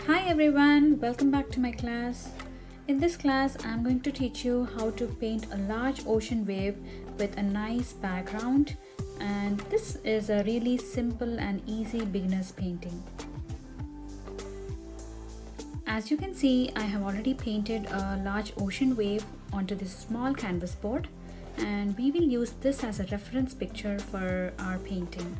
Hi everyone, welcome back to my class. In this class, I'm going to teach you how to paint a large ocean wave with a nice background, and this is a really simple and easy beginner's painting. As you can see, I have already painted a large ocean wave onto this small canvas board, and we will use this as a reference picture for our painting.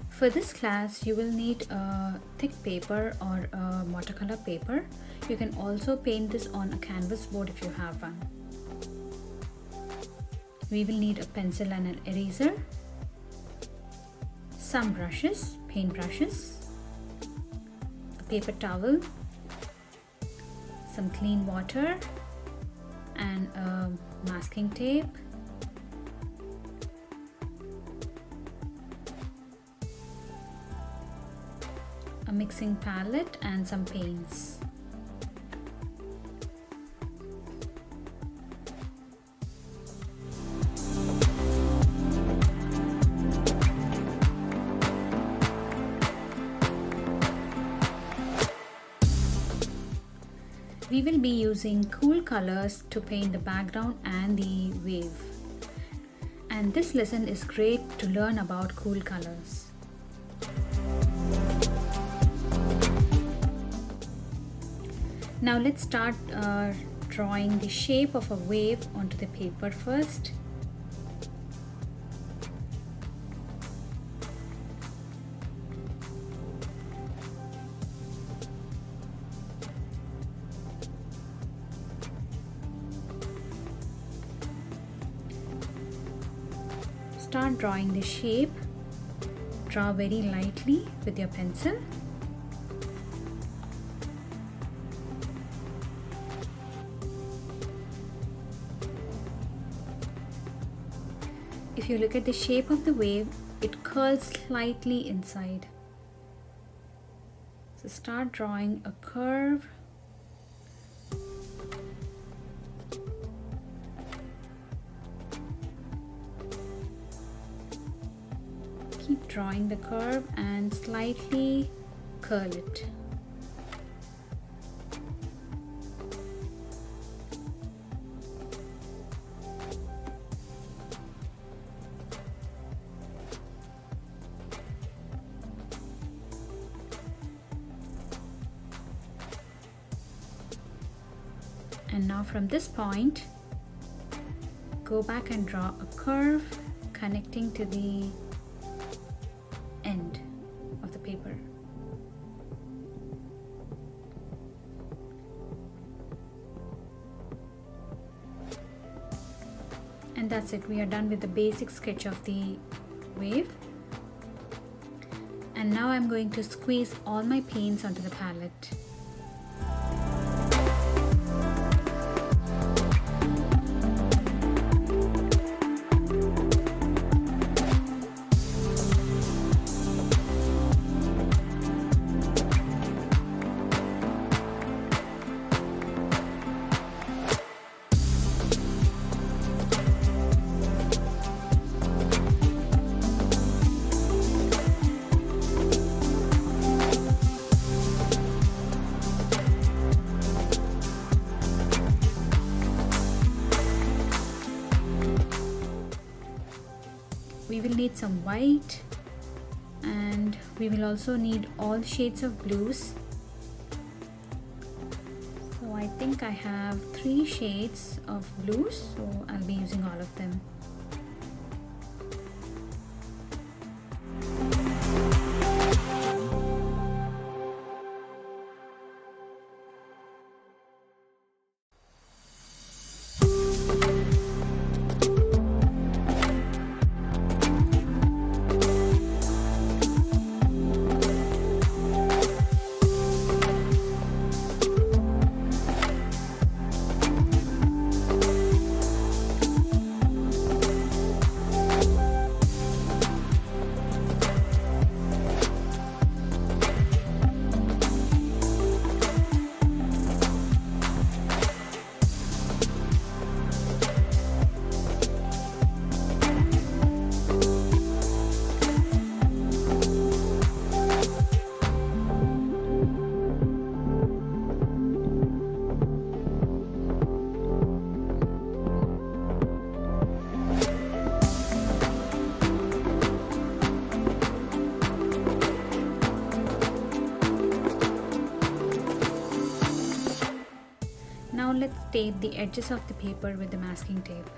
For this class, you will need a thick paper or a watercolor paper. You can also paint this on a canvas board if you have one. We will need a pencil and an eraser, some brushes, paint brushes, a paper towel, some clean water, and a masking tape. A mixing palette and some paints. We will be using cool colors to paint the background and the wave. And this lesson is great to learn about cool colors. Now let's start drawing the shape of a wave onto the paper first. Start drawing the shape. Draw very lightly with your pencil. If you look at the shape of the wave, it curls slightly inside. So start drawing a curve. Keep drawing the curve and slightly curl it. And now from this point, go back and draw a curve connecting to the end of the paper. And that's it, we are done with the basic sketch of the wave. And now I'm going to squeeze all my paints onto the palette. We will need some white, and we will also need all shades of blues. So I think I have 3 shades of blues, so I'll be using all of them. Now let's tape the edges of the paper with the masking tape.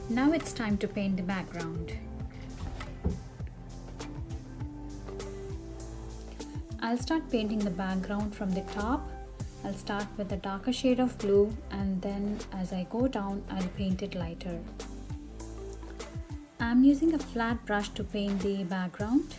Now it's time to paint the background. I'll start painting the background from the top. I'll start with a darker shade of blue, and then as I go down, I'll paint it lighter. I'm using a flat brush to paint the background.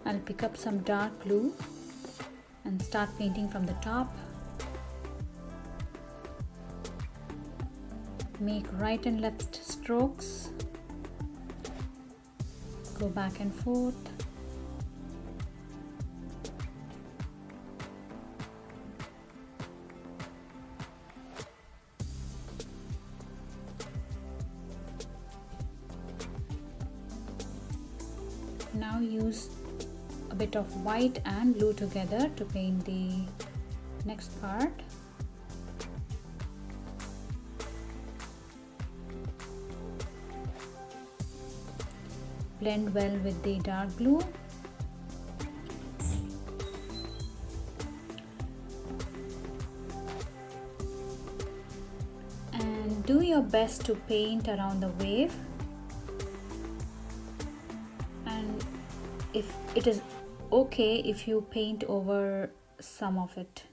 I'll pick up some dark blue and start painting from the top. Make right and left strokes. Go back and forth. Now use a bit of white and blue together to paint the next part. Blend well with the dark blue. And do your best to paint around the wave. And if it is okay if you paint over some of it.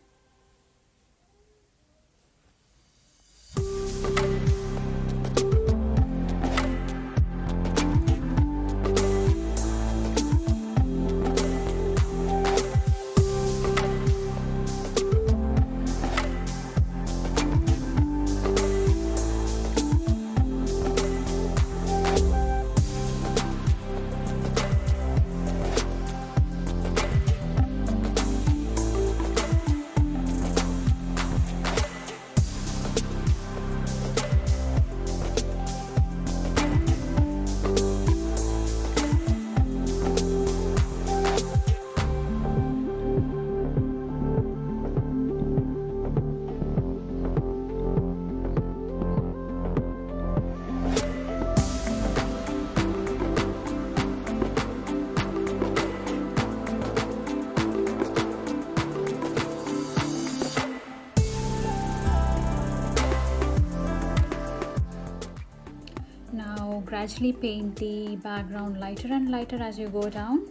Now gradually paint the background lighter and lighter as you go down.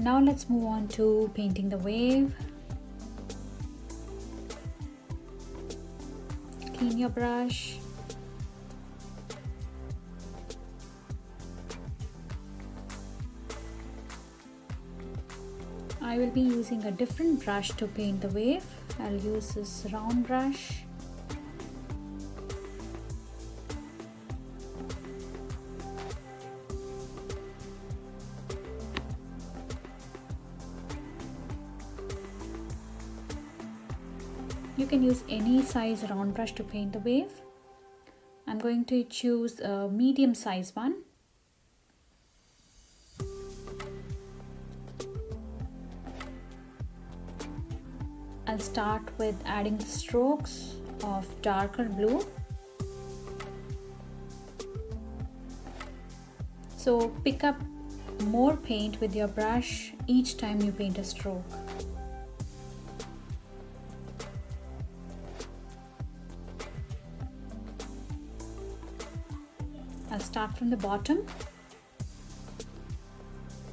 Now let's move on to painting the wave. Clean your brush. I will be using a different brush to paint the wave. I'll use this round brush. You can use any size round brush to paint the wave. I'm going to choose a medium size one. I'll start with adding the strokes of darker blue. So pick up more paint with your brush each time you paint a stroke. I'll start from the bottom.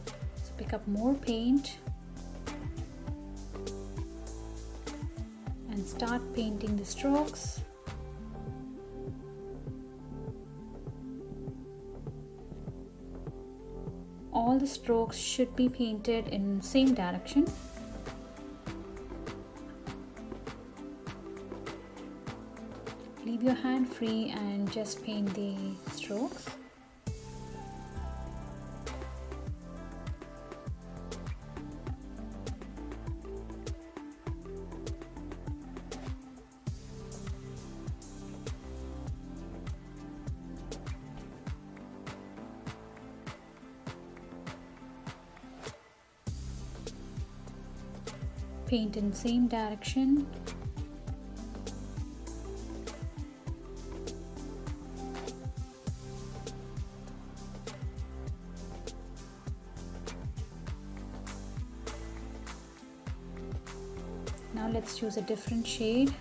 So pick up more paint and start painting the strokes. All the strokes should be painted in the same direction. Leave your hand free and just paint the strokes. Paint in the same direction. Now let's choose a different shade.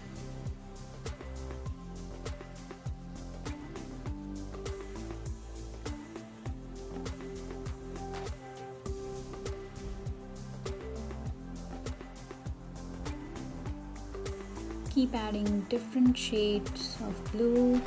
Keep adding different shades of blue.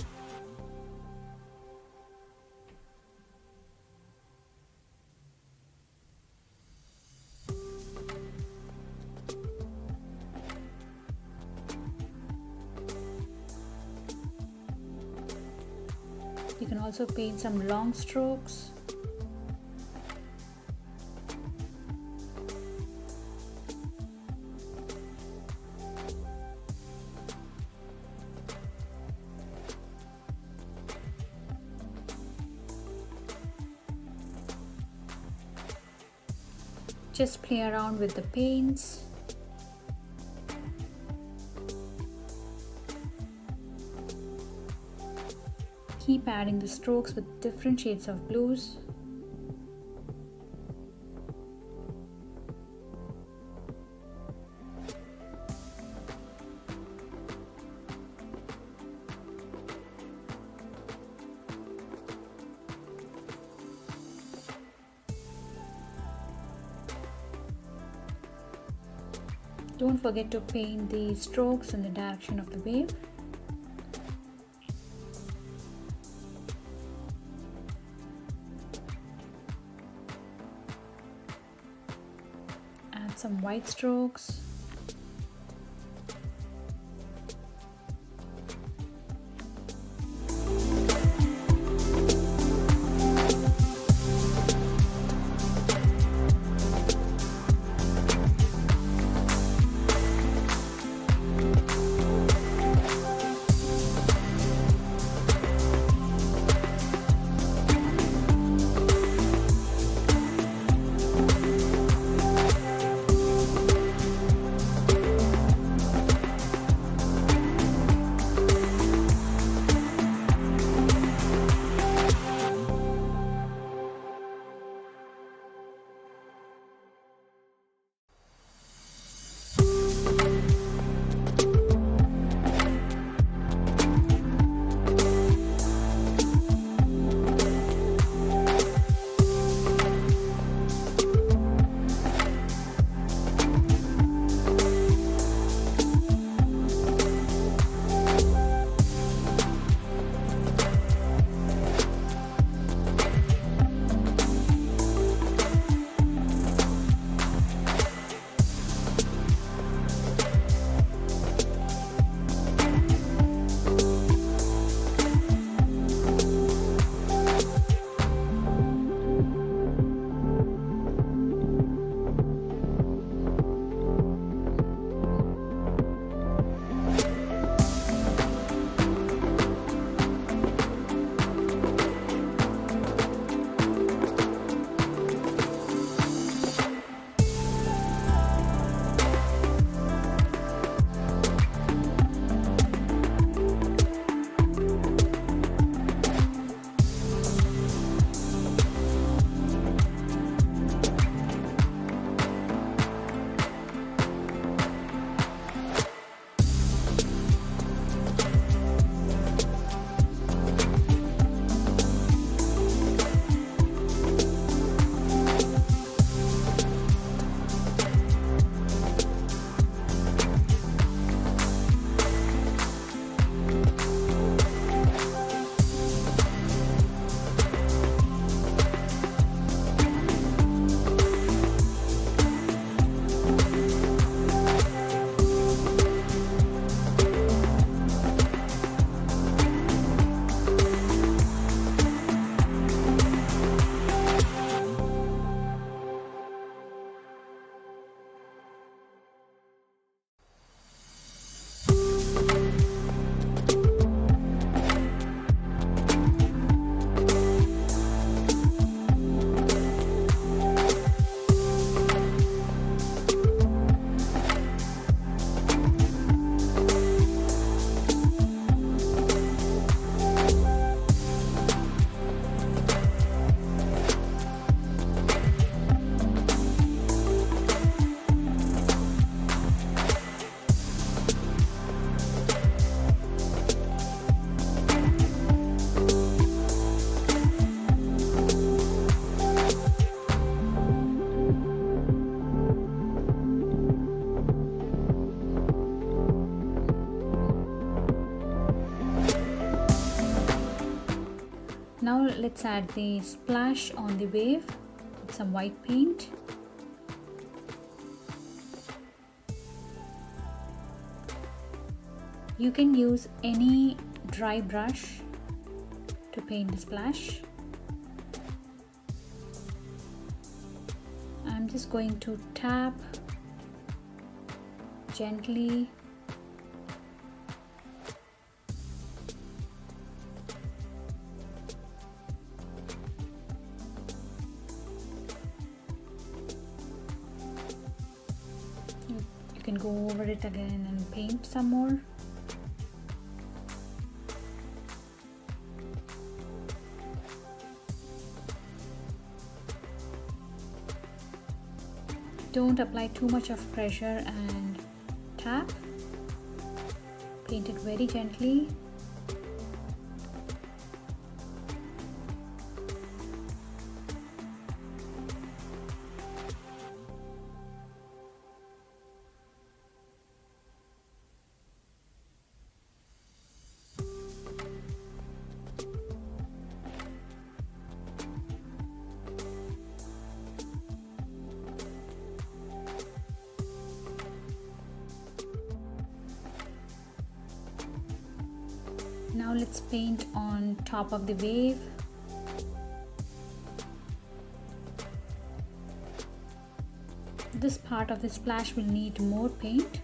You can also paint some long strokes. Just play around with the paints. Keep adding the strokes with different shades of blues. Don't forget to paint the strokes in the direction of the wave. Add some white strokes. let's add the splash on the wave with some white paint. You can use any dry brush to paint the splash. I'm just going to tap gently. You can go over it again and paint some more. Don't apply too much of pressure and tap. Paint it very gently. Now let's paint on top of the wave. This part of the splash will need more paint.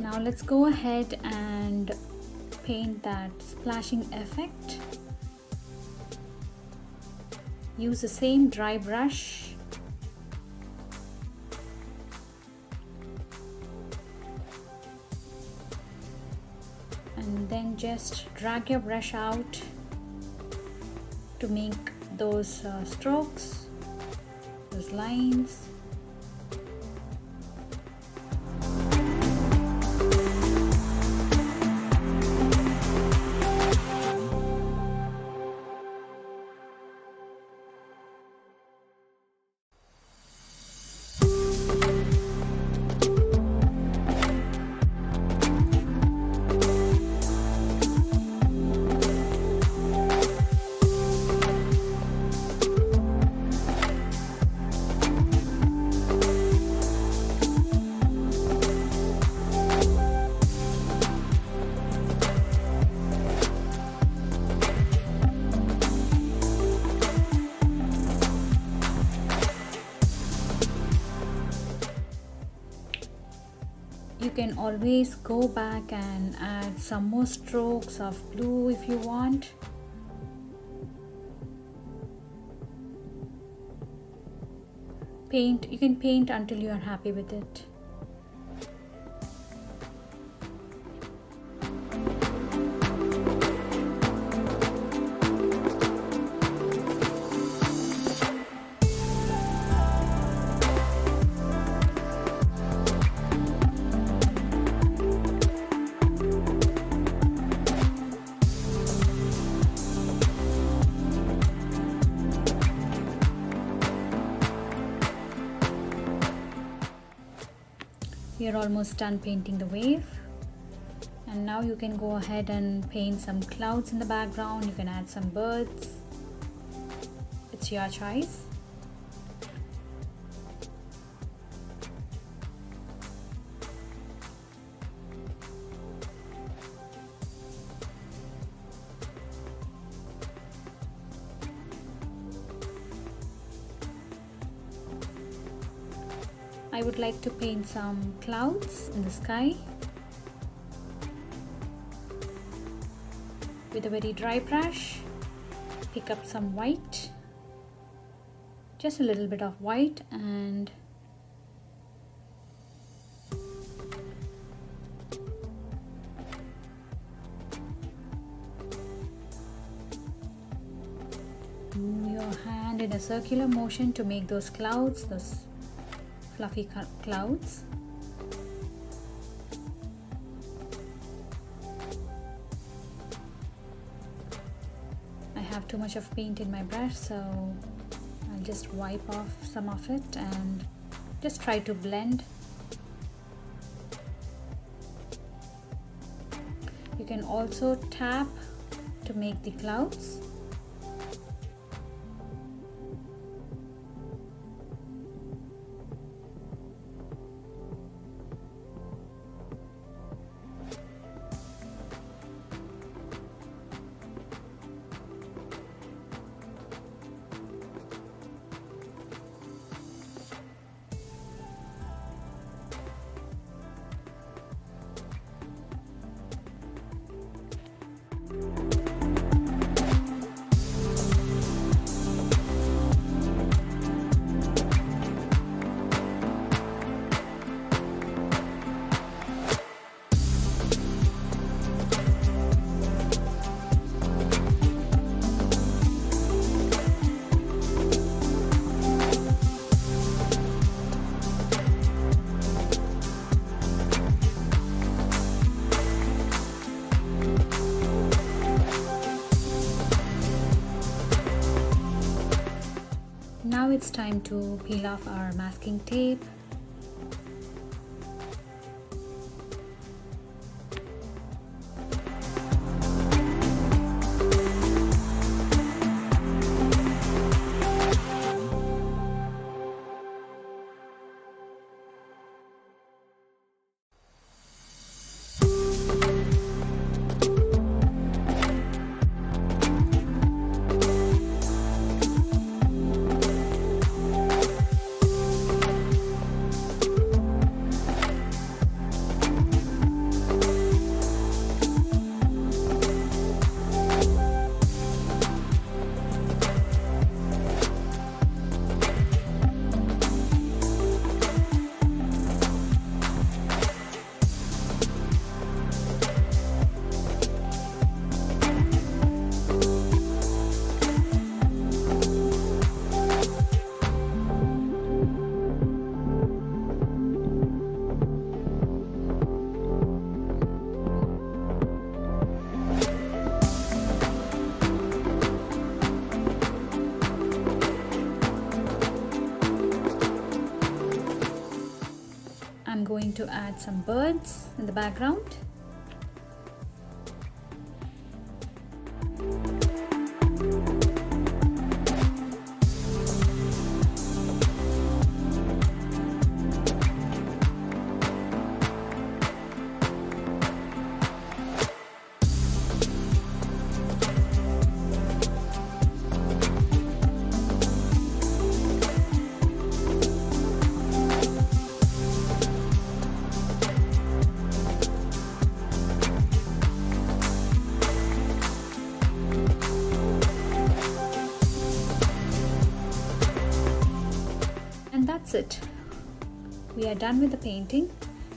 Now let's go ahead and paint that splashing effect. Use the same dry brush. And then just drag your brush out to make those strokes, those lines. You can always go back and add some more strokes of blue if you want. You can paint until you are happy with it. We are almost done painting the wave, and now you can go ahead and paint some clouds in the background. You can add some birds. It's your choice. I would like to paint some clouds in the sky. With a very dry brush, pick up some white, just a little bit of white, and move your hand in a circular motion to make those clouds, those fluffy clouds. I have too much of paint in my brush, so I'll just wipe off some of it and just try to blend. You can also tap to make the clouds. Now it's time to peel off our masking tape. I'm going to add some birds in the background. And that's it. We are done with the painting,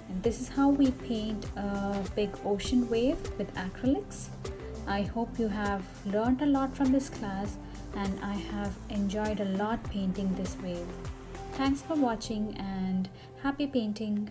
and this is how we paint a big ocean wave with acrylics. I hope you have learned a lot from this class, and I have enjoyed a lot painting this wave. Thanks for watching and happy painting.